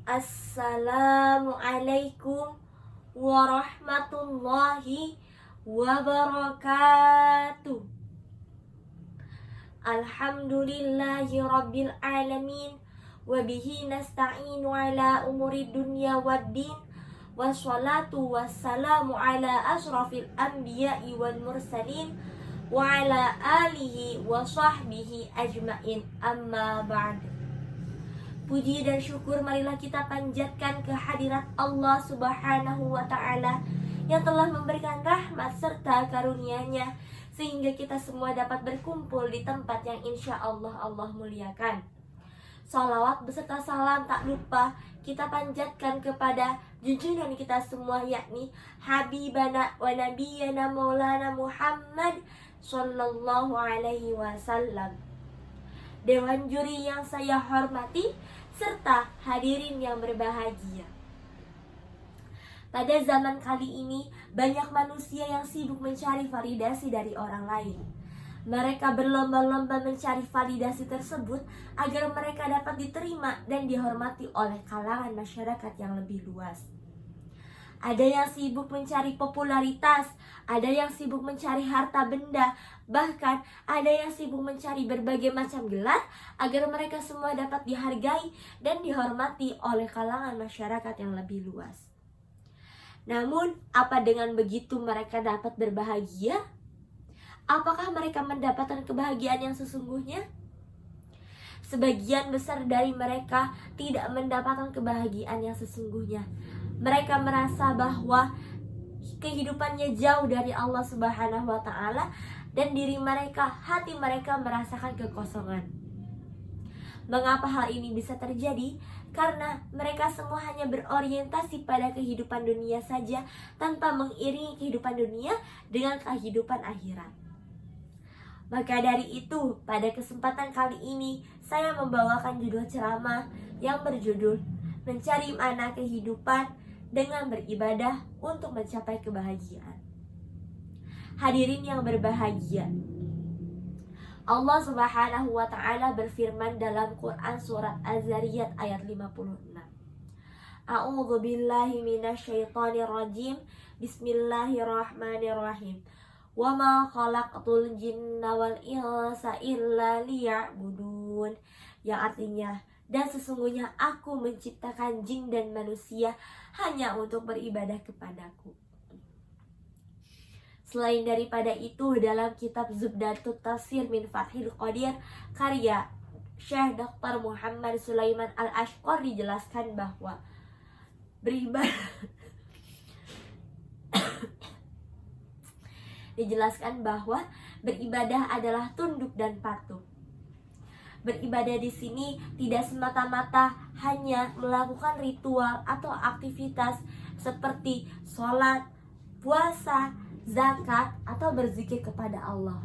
Assalamualaikum warahmatullahi wabarakatuh. Alhamdulillahi rabbil alamin. Wabihi nasta'inu ala umuri dunya waddin. Wassalatu wassalamu ala ashrafil anbiya'i wal mursalin. Wa ala alihi wa sahbihi ajmain, amma ba'd. Puji dan syukur marilah kita panjatkan kehadirat Allah subhanahu wa ta'ala yang telah memberikan rahmat serta karunia-Nya sehingga kita semua dapat berkumpul di tempat yang insya Allah Allah muliakan. Salawat beserta salam tak lupa kita panjatkan kepada junjungan kita semua, yakni Habibana wa Nabiyana Maulana Muhammad Sallallahu alaihi wasallam. Dewan juri yang saya hormati serta hadirin yang berbahagia. Pada zaman kali ini banyak manusia yang sibuk mencari validasi dari orang lain. Mereka berlomba-lomba mencari validasi tersebut agar mereka dapat diterima dan dihormati oleh kalangan masyarakat yang lebih luas. Ada yang sibuk mencari popularitas, ada yang sibuk mencari harta benda, bahkan ada yang sibuk mencari berbagai macam gelar agar mereka semua dapat dihargai dan dihormati oleh kalangan masyarakat yang lebih luas. Namun, apa dengan begitu mereka dapat berbahagia? Apakah mereka mendapatkan kebahagiaan yang sesungguhnya? Sebagian besar dari mereka tidak mendapatkan kebahagiaan yang sesungguhnya. Mereka merasa bahwa kehidupannya jauh dari Allah Subhanahu wa ta'ala dan diri mereka, hati mereka merasakan kekosongan. Mengapa hal ini bisa terjadi? Karena mereka semua hanya berorientasi pada kehidupan dunia saja tanpa mengiringi kehidupan dunia dengan kehidupan akhirat. Maka dari itu, pada kesempatan kali ini saya membawakan judul ceramah yang berjudul Mencari Makna Kehidupan dengan Beribadah untuk Mencapai Kebahagiaan. Hadirin yang berbahagia, Allah Subhanahu wa ta'ala berfirman dalam Quran surat Az-Zariyat ayat 56. A'udzu billahi minasyaitonir rajim. Bismillahirrahmanirrahim. Wa ma khalaqtul jinna wal insa illa liya'budun. Yang artinya, dan sesungguhnya aku menciptakan jin dan manusia hanya untuk beribadah kepadaku. Selain daripada itu, dalam kitab Zubdatut Tafsir min Fathil Qadir karya Syekh Dr. Muhammad Sulaiman Al-Ashqar dijelaskan bahwa beribadah adalah tunduk dan patuh. Beribadah di sini tidak semata-mata hanya melakukan ritual atau aktivitas seperti sholat, puasa, zakat, atau berzikir kepada Allah.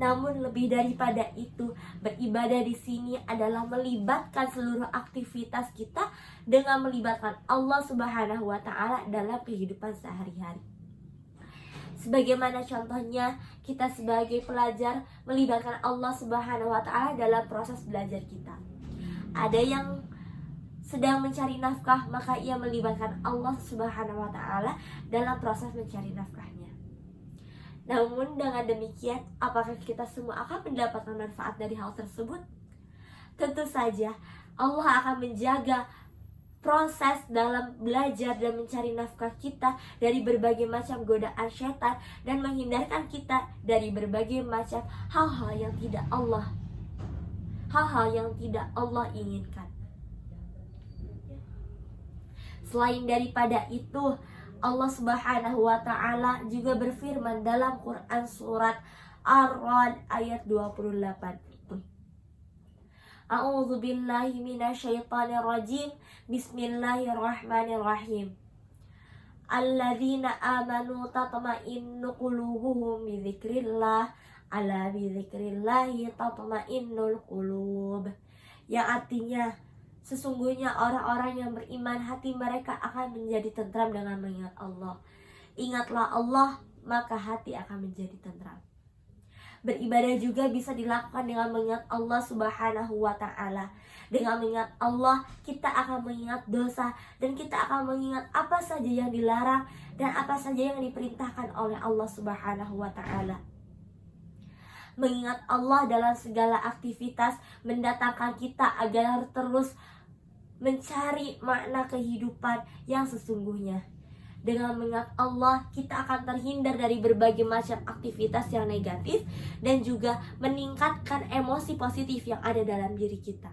Namun lebih daripada itu, beribadah di sini adalah melibatkan seluruh aktivitas kita dengan melibatkan Allah Subhanahu wa ta'ala dalam kehidupan sehari-hari. Sebagaimana contohnya, kita sebagai pelajar melibatkan Allah Subhanahu wa ta'ala dalam proses belajar kita. Ada yang sedang mencari nafkah, maka ia melibatkan Allah Subhanahu wa ta'ala dalam proses mencari nafkahnya. Namun dengan demikian, apakah kita semua akan mendapatkan manfaat dari hal tersebut? Tentu saja Allah akan menjaga proses dalam belajar dan mencari nafkah kita dari berbagai macam godaan syaitan dan menghindarkan kita dari berbagai macam hal-hal yang tidak Allah inginkan. Selain daripada itu, Allah Subhanahu wa ta'ala juga berfirman dalam Quran surat Ar-Ra'd ayat 28. A'udzu billahi minasyaitonir rajim. Bismillahirrahmanirrahim. Alladzina amanu tatma'innu qulubuhum bidzikrillah. Ala bidzikrillahi tatma'innul qulub. Yang artinya, sesungguhnya orang-orang yang beriman hati mereka akan menjadi tentram dengan mengingat Allah. Ingatlah Allah, maka hati akan menjadi tentram. Beribadah juga bisa dilakukan dengan mengingat Allah Subhanahu wa Ta'ala. Dengan mengingat Allah, kita akan mengingat dosa, dan kita akan mengingat apa saja yang dilarang dan apa saja yang diperintahkan oleh Allah Subhanahu wa Ta'ala. Mengingat Allah dalam segala aktivitas mendatangkan kita agar terus mencari makna kehidupan yang sesungguhnya. Dengan mengingat Allah, kita akan terhindar dari berbagai macam aktivitas yang negatif dan juga meningkatkan emosi positif yang ada dalam diri kita.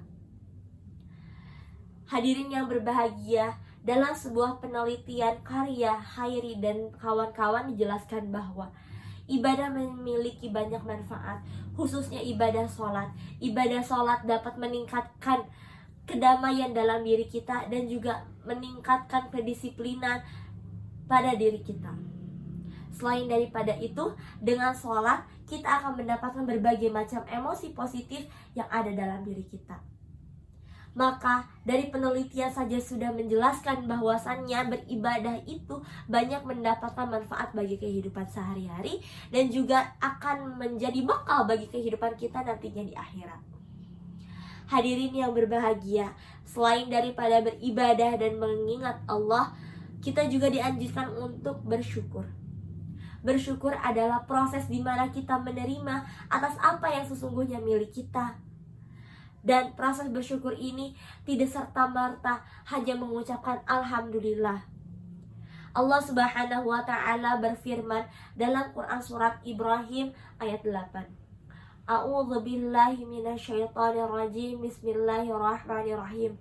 Hadirin yang berbahagia, dalam sebuah penelitian karya Khairi dan kawan-kawan dijelaskan bahwa ibadah memiliki banyak manfaat, khususnya ibadah sholat. Ibadah sholat dapat meningkatkan kedamaian dalam diri kita dan juga meningkatkan kedisiplinan pada diri kita. Selain daripada itu, dengan sholat kita akan mendapatkan berbagai macam emosi positif yang ada dalam diri kita. Maka dari penelitian saja sudah menjelaskan bahwasannya beribadah itu banyak mendapatkan manfaat bagi kehidupan sehari-hari dan juga akan menjadi bekal bagi kehidupan kita nantinya di akhirat. Hadirin yang berbahagia, selain daripada beribadah dan mengingat Allah, kita juga dianjurkan untuk bersyukur. Bersyukur adalah proses di mana kita menerima atas apa yang sesungguhnya milik kita. Dan proses bersyukur ini tidak serta-merta hanya mengucapkan Alhamdulillah. Allah Subhanahu wa Ta'ala berfirman dalam Quran surat Ibrahim ayat 8. A'udzu billahi minasyaitonir rajim. Bismillahirrahmanirrahim.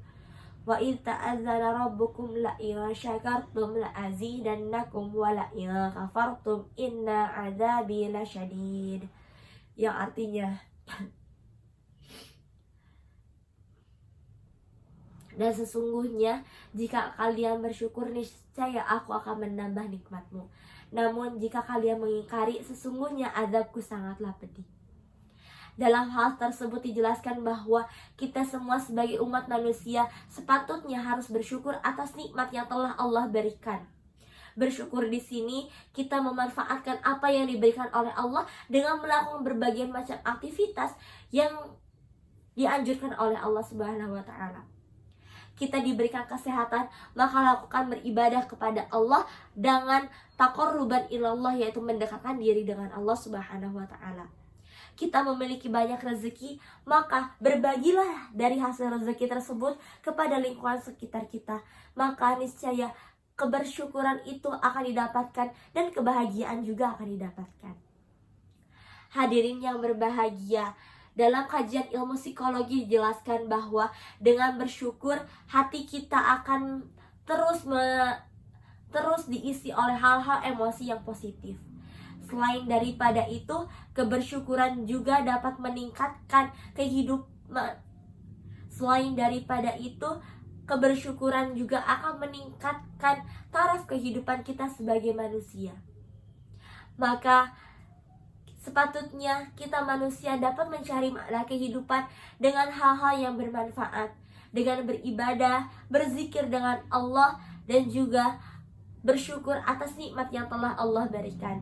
Wa idz ta'azzana rabbukum la in syakartum la azidannakum wa la in kafartum inna 'adzabi lasyadid. Yang artinya, dan sesungguhnya jika kalian bersyukur niscaya aku akan menambah nikmatmu. Namun jika kalian mengingkari, sesungguhnya azabku sangatlah pedih. Dalam hal tersebut dijelaskan bahwa kita semua sebagai umat manusia sepatutnya harus bersyukur atas nikmat yang telah Allah berikan. Bersyukur di sini kita memanfaatkan apa yang diberikan oleh Allah dengan melakukan berbagai macam aktivitas yang dianjurkan oleh Allah Subhanahu wa Ta'ala. Kita diberikan kesehatan, maka lakukan beribadah kepada Allah dengan taqarruban ilallah, yaitu mendekatkan diri dengan Allah Subhanahu wa Ta'ala. Kita memiliki banyak rezeki, maka berbagilah dari hasil rezeki tersebut kepada lingkungan sekitar kita. Maka niscaya kebersyukuran itu akan didapatkan dan kebahagiaan juga akan didapatkan. Hadirin yang berbahagia, dalam kajian ilmu psikologi dijelaskan bahwa dengan bersyukur hati kita akan terus diisi oleh hal-hal emosi yang positif. Selain daripada itu, kebersyukuran juga dapat meningkatkan kehidupan. Selain daripada itu, kebersyukuran juga akan meningkatkan taraf kehidupan kita sebagai manusia. Maka sepatutnya kita manusia dapat mencari makna kehidupan dengan hal-hal yang bermanfaat, dengan beribadah, berzikir dengan Allah, dan juga bersyukur atas nikmat yang telah Allah berikan.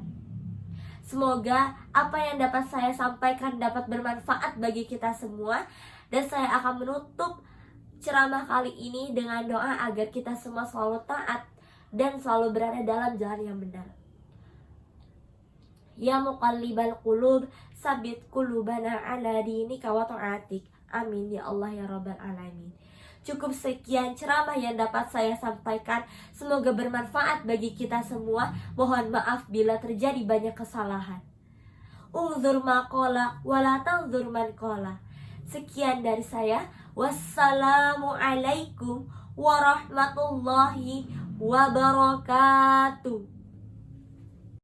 Semoga apa yang dapat saya sampaikan dapat bermanfaat bagi kita semua. Dan saya akan menutup ceramah kali ini dengan doa agar kita semua selalu taat dan selalu berada dalam jalan yang benar. Ya muqallibal qulub, sabit qulubana ala dinika wa ta'atik. Amin ya Allah ya Rabbal Alamin. Cukup sekian ceramah yang dapat saya sampaikan. Semoga bermanfaat bagi kita semua. Mohon maaf bila terjadi banyak kesalahan. Unzur maqala wala tanzur man qala. Sekian dari saya. Wassalamualaikum warahmatullahi wabarakatuh.